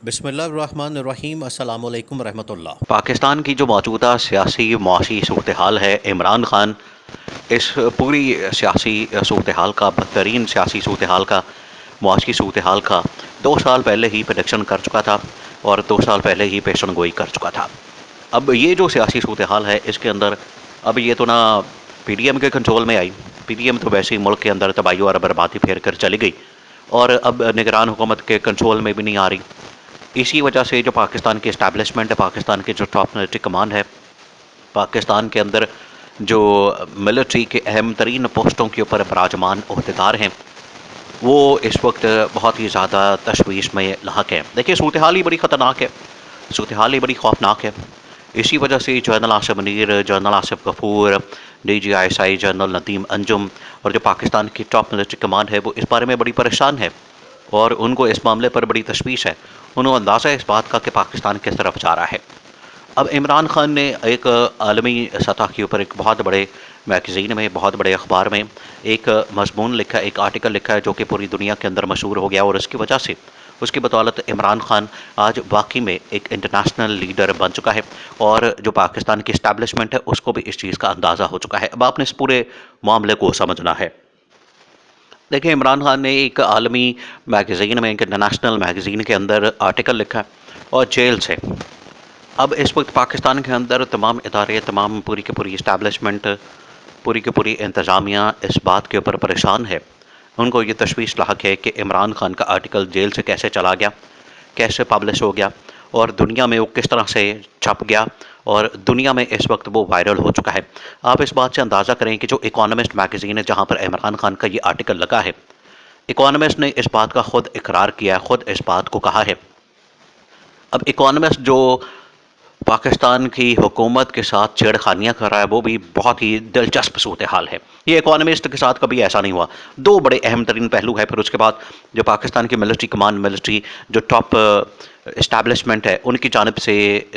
बिस्मिल्लाहिर्रहमानिर्रहीम अस्सलामु अलैकुम रहमतुल्लाह। पाकिस्तान की जो मौजूदा सियासी मुआशी सूरत-ए-हाल है, इमरान खान इस पूरी सियासी सूरत-ए-हाल का बदतरीन सियासी सूरत-ए-हाल का मुआशी सूरत-ए-हाल का 2 साल पहले ही प्रेडिक्शन कर चुका था और 2 साल पहले ही पेशन गोई कर चुका था। अब ये जो सियासी सूरत-ए-हाल है इसके अंदर अब ये तो ना पीडीएम के कंट्रोल में आई, पीडीएम तो वैसे ही मुल्क के अंदर तबाही और बर्बादी फेर कर चली गई और अब निगरान हुकूमत के कंट्रोल में भी नहीं आ रही। इसी वजह से जो पाकिस्तान की इस्टेब्लिशमेंट है, पाकिस्तान की जो टॉप मिलिट्री कमान है, पाकिस्तान के अंदर जो मिलिट्री के अहम तरीन पोस्टों के ऊपर विराजमान ओहदेदार हैं, वो इस वक्त बहुत ही ज़्यादा तशवीश में लाक है। देखिए सूरत हाल ही बड़ी ख़तरनाक है, सूरत हाल ही बड़ी खौफनाक है। इसी वजह से general Asif Munir, general Asif Ghafoor, DGISI general Nadeem Anjum और जो पाकिस्तान की टॉप मिलिट्री कमान है वो इस बारे में बड़ी परेशान है और उनको इस मामले पर बड़ी तशवीश है। उन्हें अंदाज़ा है इस बात का कि पाकिस्तान किस तरफ जा रहा है। अब इमरान खान ने एक आलमी सतह के ऊपर एक बहुत बड़े मैगज़ीन में, बहुत बड़े अखबार में एक मज़मून लिखा, एक आर्टिकल लिखा है जो कि पूरी दुनिया के अंदर मशहूर हो गया और उसकी वजह से, उसकी बदौलत इमरान खान आज वाकई में एक इंटरनेशनल लीडर बन चुका है और जो पाकिस्तान की इस्टेब्लिशमेंट है उसको भी इस चीज़ का अंदाज़ा हो चुका है। अब आपने इस पूरे मामले को समझना है। देखिए इमरान खान ने एक आलमी मैगज़ीन में, एक इंटरनेशनल मैगज़ीन के अंदर आर्टिकल लिखा है और जेल से अब इस वक्त पाकिस्तान के अंदर तमाम इदारे, तमाम पूरी की पूरी इस्टेब्लिशमेंट, पूरी की पूरी इंतज़ामिया इस बात के ऊपर परेशान है। उनको ये तशवीश लाक है कि इमरान खान का आर्टिकल जेल से कैसे चला गया, कैसे पब्लिश हो गया और दुनिया में वो किस तरह से छप गया और दुनिया में इस वक्त वो वायरल हो चुका है। आप इस बात से अंदाज़ा करें कि जो इकोनॉमिस्ट मैगज़ीन है जहाँ पर इमरान खान का ये आर्टिकल लगा है, इकोनॉमिस्ट ने इस बात का खुद इकरार किया है, खुद इस बात को कहा है। अब इकोनॉमिस्ट जो पाकिस्तान की हुकूमत के साथ छेड़खानियाँ कर रहा है वो भी बहुत ही दिलचस्प सूरत हाल है। ये इकोनॉमिस्ट के साथ कभी ऐसा नहीं हुआ। 2 बड़े अहम तरीन पहलू है। फिर उसके बाद जो पाकिस्तान की मिलिट्री कमान, मिलिट्री जो टॉप इस्टेब्लिशमेंट है उनकी जानिब से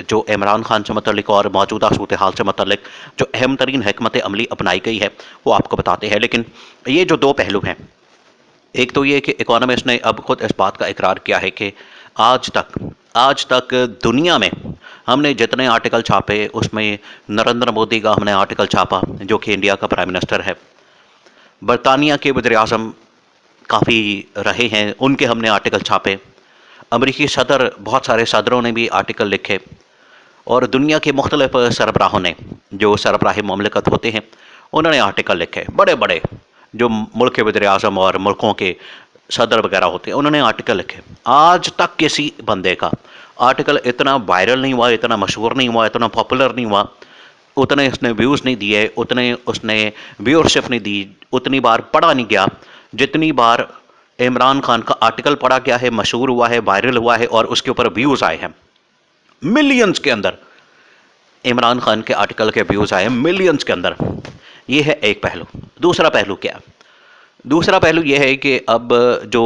जो इमरान खान से मतलब और मौजूदा सूरत हाल से मतलब जो अहम तरीन हिकमत अमली अपनाई गई है वो आपको बताते हैं। लेकिन ये जो 2 पहलू हैं, एक तो ये कि इकोनॉमिस्ट ने अब खुद इस बात का इकरार किया है कि आज तक दुनिया में हमने जितने आर्टिकल छापे उसमें नरेंद्र मोदी का हमने आर्टिकल छापा जो कि इंडिया का प्राइम मिनिस्टर है, बरतानिया के वज़ीर आज़म काफ़ी रहे हैं, उनके हमने आर्टिकल छापे, अमरीकी सदर, बहुत सारे सदरों ने भी आर्टिकल लिखे और दुनिया के मुख्तलिफ सरबराहों ने, जो सरबराह ममलिकत होते हैं, उन्होंने आर्टिकल लिखे। बड़े बड़े जो मुल्क के वज़ीर आज़म और मुल्कों के सदर वगैरह होते हैं उन्होंने आर्टिकल लिखे। आज तक किसी बंदे का आर्टिकल इतना वायरल नहीं हुआ, इतना मशहूर नहीं हुआ, इतना पॉपुलर नहीं हुआ, उतने उसने व्यूज़ नहीं दिए, उतने उसने व्यूअरशिप नहीं दी, उतनी बार पढ़ा नहीं गया जितनी बार इमरान खान का आर्टिकल पढ़ा गया है, मशहूर हुआ है, वायरल हुआ है और उसके ऊपर व्यूज़ आए हैं मिलियंस के अंदर। इमरान खान के आर्टिकल के व्यूज़ आए हैं मिलियंस के अंदर। ये है एक पहलू। दूसरा पहलू क्या है? दूसरा पहलू यह है कि अब जो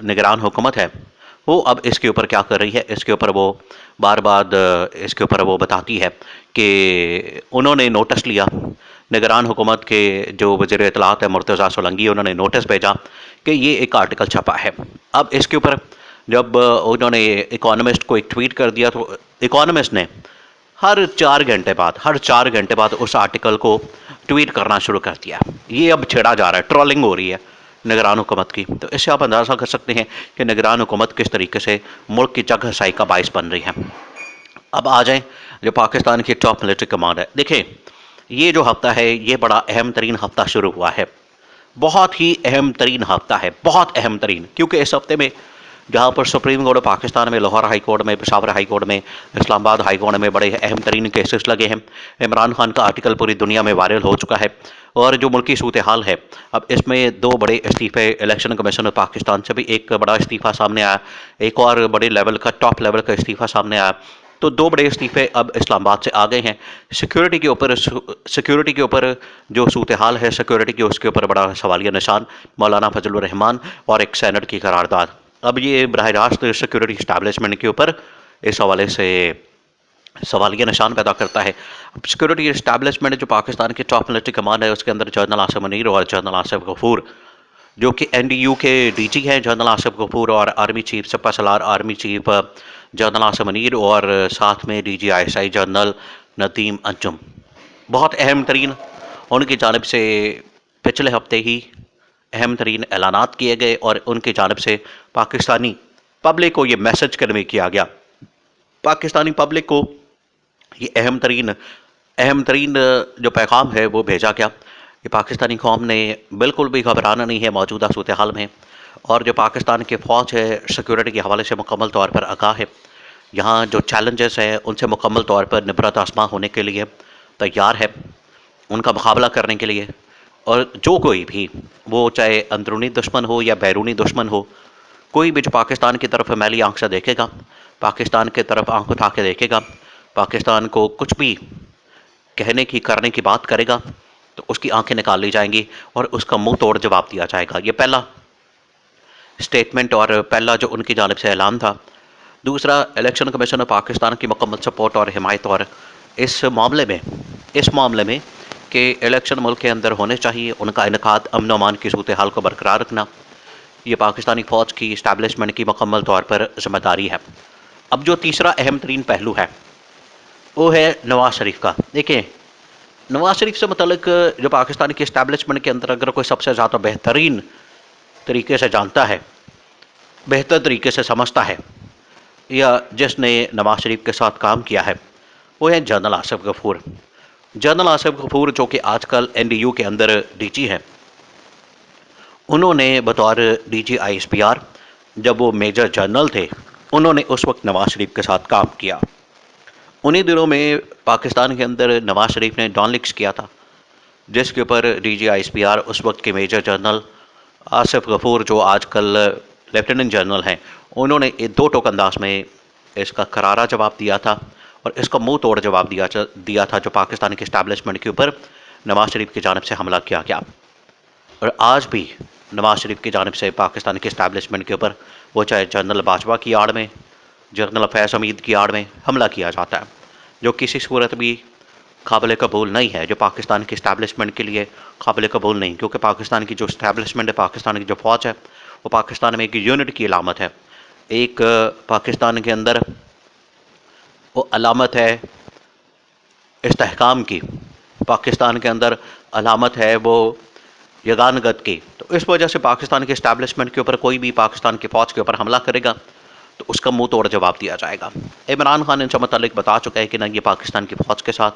निगरान हुकूमत है वो अब इसके ऊपर क्या कर रही है, इसके ऊपर वो बार बार इसके ऊपर वो बताती है कि उन्होंने नोटिस लिया, निगरान हुकूमत के जो वज़ीर इत्तलात है मुर्तज़ा सोलंकी, उन्होंने नोटिस भेजा कि ये एक आर्टिकल छपा है। अब इसके ऊपर जब उन्होंने इकोनॉमिस्ट को एक ट्वीट कर दिया तो इकोनॉमिस्ट ने हर 4 घंटे बाद उस आर्टिकल को ट्वीट करना शुरू कर दिया। ये अब छेड़ा जा रहा है, ट्रोलिंग हो रही है निगरान हुकूमत की। तो इससे आप अंदाज़ा कर सकते हैं कि निगरान हुकूमत किस तरीके से मुल्क की जग हसाई का बाइस बन रही है। अब आ जाएं जो पाकिस्तान की टॉप मिलिट्री कमांड है। देखिए ये जो हफ्ता है ये बड़ा अहम तरीन हफ्ता शुरू हुआ है, बहुत ही अहम तरीन हफ्ता है, बहुत अहम तरीन, क्योंकि इस हफ्ते में जहाँ पर सुप्रीम कोर्ट पाकिस्तान में, लाहौर हाई कोर्ट में, पेशावर हाई कोर्ट में, इस्लामाबाद हाई कोर्ट में बड़े अहम तरीन केसेस लगे हैं। इमरान खान का आर्टिकल पूरी दुनिया में वायरल हो चुका है और जो मुल्की सूरत हाल है, अब इसमें 2 बड़े इस्तीफ़े इलेक्शन कमीशन ऑफ पाकिस्तान से भी एक बड़ा इस्तीफ़ा सामने आया, एक और बड़े लेवल का, टॉप लेवल का इस्तीफ़ा सामने आया। तो 2 बड़े इस्तीफ़े अब इस्लामाबाद से आ गए हैं। सिक्योरिटी के ऊपर जो सूरत हाल है सिक्योरिटी की, उसके ऊपर बड़ा सवालिया निशान, मौलाना फजलुर रहमान और एक सेनेट की करारदाद। अब ये बराह रास्त सिक्योरिटी इस्टेब्लिशमेंट के ऊपर इस हवाले से सवालिया निशान पैदा करता है। सिक्योरिटी इस्टेब्लिशमेंट जो पाकिस्तान की टॉप मिलिट्री कमान है उसके अंदर जनरल आसिफ मुनीर और जनरल आसिफ गफूर, जो कि NDU के DG हैं, जनरल आसिफ गफूर, और आर्मी चीफ, सिपह सलार army chief general Asim Munir और साथ में DGISI जनरल नदीम अंजुम। बहुत अहम तरीन उनकी जानिब से पिछले हफ्ते ही अहम तरीन ऐलानात किए गए और उनकी जानिब से पाकिस्तानी पब्लिक को ये मैसेज कन्वे किया गया, पाकिस्तानी पब्लिक को ये अहम तरीन जो पैगाम है वो भेजा गया कि पाकिस्तानी कौम ने बिल्कुल भी घबराना नहीं है मौजूदा सूरत हाल में, और जो पाकिस्तान की फ़ौज है सिक्योरिटी के हवाले से मुकम्मल तौर पर आगाह है, यहाँ जो चैलेंजेस हैं उनसे मुकम्मल तौर पर निबरत आसमां होने के लिए तैयार है, उनका मुकाबला करने के लिए। और जो कोई भी, वो चाहे अंदरूनी दुश्मन हो या बैरूनी दुश्मन हो, कोई भी जो पाकिस्तान की तरफ मैली आंख से देखेगा, पाकिस्तान की तरफ आंख उठा के देखेगा, पाकिस्तान को कुछ भी कहने की करने की बात करेगा तो उसकी आंखें निकाल ली जाएंगी और उसका मुंह तोड़ जवाब दिया जाएगा। ये पहला स्टेटमेंट और पहला जो उनकी जानिब से ऐलान था। दूसरा, इलेक्शन कमीशन ऑफ पाकिस्तान की मुकम्मल सपोर्ट और हिमायत और इस मामले में कि इलेक्शन मुल्क के अंदर होने चाहिए, उनका इनकाद अमन अमान की सूरत हाल को बरकरार रखना, ये पाकिस्तानी फ़ौज की इस्टेब्लिशमेंट की मुकम्मल तौर पर जिम्मेदारी है। अब जो तीसरा अहम तरीन पहलू है वो है नवाज़ शरीफ का। देखिए, नवाज़ शरीफ से मुतल्लिक जो पाकिस्तान की इस्टेब्लिशमेंट के अंदर अगर कोई सबसे ज़्यादा बेहतरीन तरीके से जानता है, बेहतर तरीके से समझता है, या जिसने नवाज़ शरीफ के साथ काम किया है, वो है जनरल आसिफ गफूर। जनरल आसिफ गफूर जो कि आजकल NDU के अंदर DG हैं, उन्होंने बतौर DGISPR जब वो मेजर जनरल थे, उन्होंने उस वक्त नवाज़ शरीफ के साथ काम किया। उन्हीं दिनों में पाकिस्तान के अंदर नवाज़ शरीफ ने डॉन लिक्स किया था, जिसके ऊपर DGISPR उस वक्त के मेजर जनरल आसिफ गफूर जो आजकल लेफ्टिनेंट जनरल हैं, उन्होंने दो टोक अंदाज में इसका करारा जवाब दिया था और इसका मुंह तोड़ जवाब दिया था जो पाकिस्तान की इस्टेब्लिशमेंट के ऊपर नवाज़ शरीफ की जानिब से हमला किया गया। और आज भी नवाज़ शरीफ की जानिब से पाकिस्तान की इस्टेब्लिशमेंट के ऊपर, वो चाहे जनरल बाजवा की आड़ में, जनरल फैज़ हमीद की आड़ में हमला किया जाता है, जो किसी सूरत भी काबिल कबूल नहीं है, जो पाकिस्तान की इस्टेब्लिशमेंट के लिए काबिल कबूल नहीं। क्योंकि पाकिस्तान की जो इस्टेब्लिशमेंट है, पाकिस्तान की जो फ़ौज है, वो पाकिस्तान में एक यूनिट की अलामत है। एक पाकिस्तान के अंदर वो अलामत है इस्तेहकाम की, पाकिस्तान के अंदर अलामत है वो यगानगत की। तो इस वजह से पाकिस्तान के इस्टेब्लिशमेंट के ऊपर कोई भी पाकिस्तान की फ़ौज के ऊपर हमला करेगा तो उसका मुंह तोड़ जवाब दिया जाएगा। इमरान खान इनसे मुतल्लिक बता चुका है कि ना ये पाकिस्तान की फ़ौज के साथ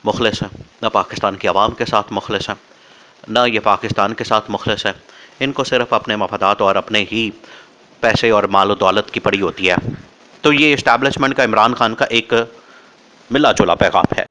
मुखलिस है, ना पाकिस्तान की आवाम के साथ मुखलिस है, ना ये पाकिस्तान के साथ मुखलिस है। इनको सिर्फ अपने मफादात और अपने ही पैसे और माल और दौलत की पड़ी होती है। तो ये इस्टेब्लिशमेंट का इमरान खान का एक मिला जुला पैगाम है।